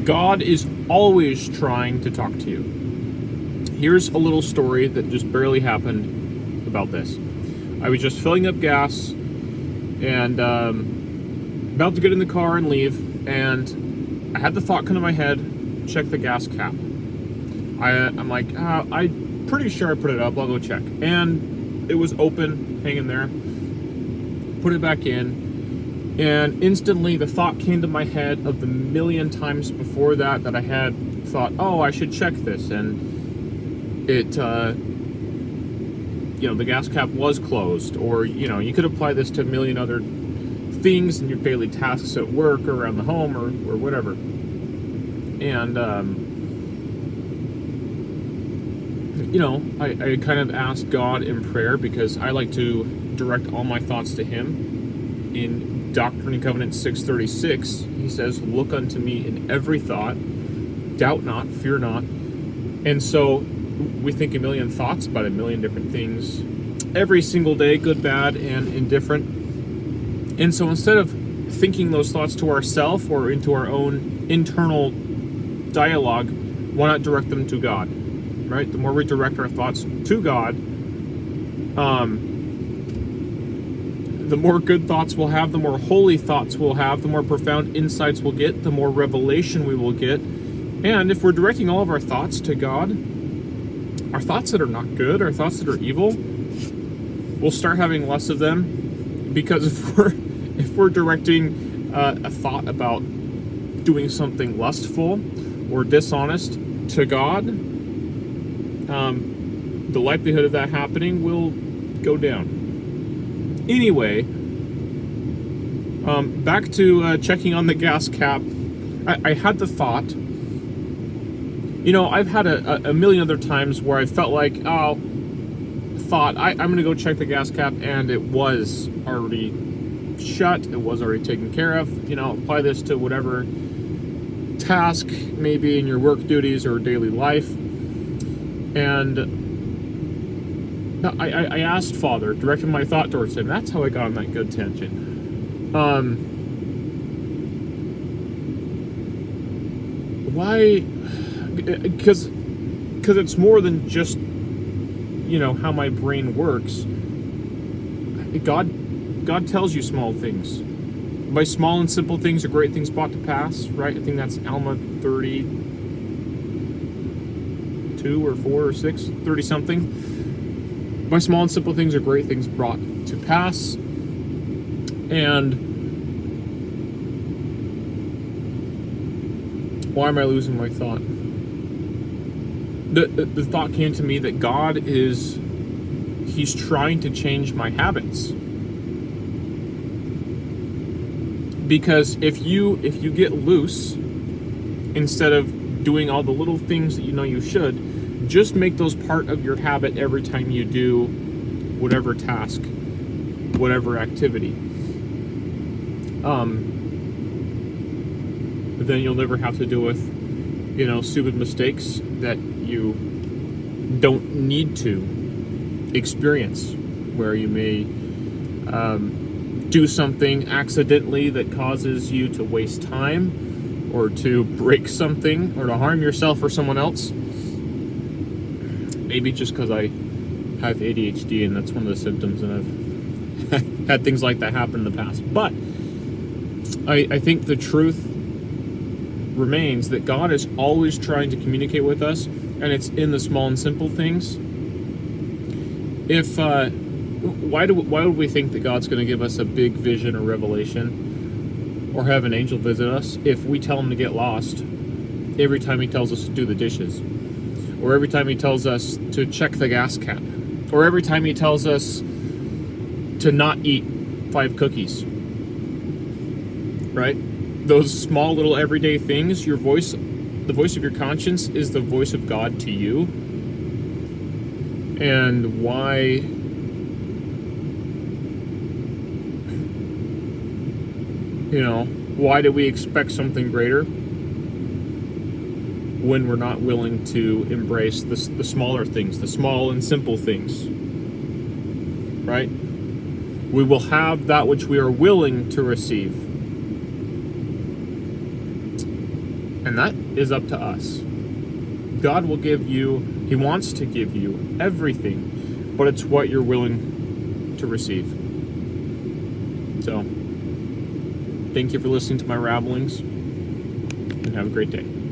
God is always trying to talk to you. Here's a little story that just barely happened about this. I was just filling up gas and about to get in the car and leave, and I had the thought come to my head, check the gas cap. I'm like, I'm pretty sure I put it up, I'll go check. And it was open, hanging there. Put it back in, and instantly the thought came to my head of the million times before that I had thought, oh, I should check this, and it, the gas cap was closed, or, you could apply this to a million other things in your daily tasks at work or around the home or whatever. And, I kind of asked God in prayer, because I like to direct all my thoughts to Him. In Doctrine and Covenants 6:36, He says, look unto me in every thought, doubt not, fear not. And so we think a million thoughts about a million different things every single day, good, bad, and indifferent. And so instead of thinking those thoughts to ourselves or into our own internal dialogue, why not direct them to God? Right? The more we direct our thoughts to God, the more good thoughts we'll have, the more holy thoughts we'll have, the more profound insights we'll get, the more revelation we will get. And if we're directing all of our thoughts to God, our thoughts that are not good, our thoughts that are evil, we'll start having less of them. Because if we're directing a thought about doing something lustful or dishonest to God, the likelihood of that happening will go down. Anyway, back to checking on the gas cap. I had the thought, I've had a million other times where I felt like, I'm going to go check the gas cap, and it was already shut, it was already taken care of. Apply this to whatever task, maybe in your work duties or daily life. And I asked Father, directed my thought towards Him. That's how I got on that good tangent. Why? Because it's more than just, how my brain works. God tells you small things. By small and simple things are great things brought to pass, right? I think that's Alma 32 or 4 or 6, 30 something. By small and simple things are great things brought to pass. And why am I losing my thought? The thought came to me that God He's trying to change my habits. Because if you get loose, instead of doing all the little things that you should, just make those part of your habit every time you do whatever task, whatever activity. Then you'll never have to deal with, stupid mistakes that you don't need to experience, where you may do something accidentally that causes you to waste time, or to break something, or to harm yourself or someone else. Maybe just because I have ADHD and that's one of the symptoms, and I've had things like that happen in the past. But I think the truth remains that God is always trying to communicate with us, and it's in the small and simple things. Why would we think that God's going to give us a big vision or revelation, or have an angel visit us, if we tell Him to get lost every time He tells us to do the dishes, or every time He tells us to check the gas cap, or every time He tells us to not eat 5 cookies? Right? Those small little everyday things, the voice of your conscience is the voice of God to you. And why do we expect something greater when we're not willing to embrace the smaller things, the small and simple things? Right? We will have that which we are willing to receive. And that is up to us. God will give you, He wants to give you everything, but it's what you're willing to receive. So, thank you for listening to my ramblings, and have a great day.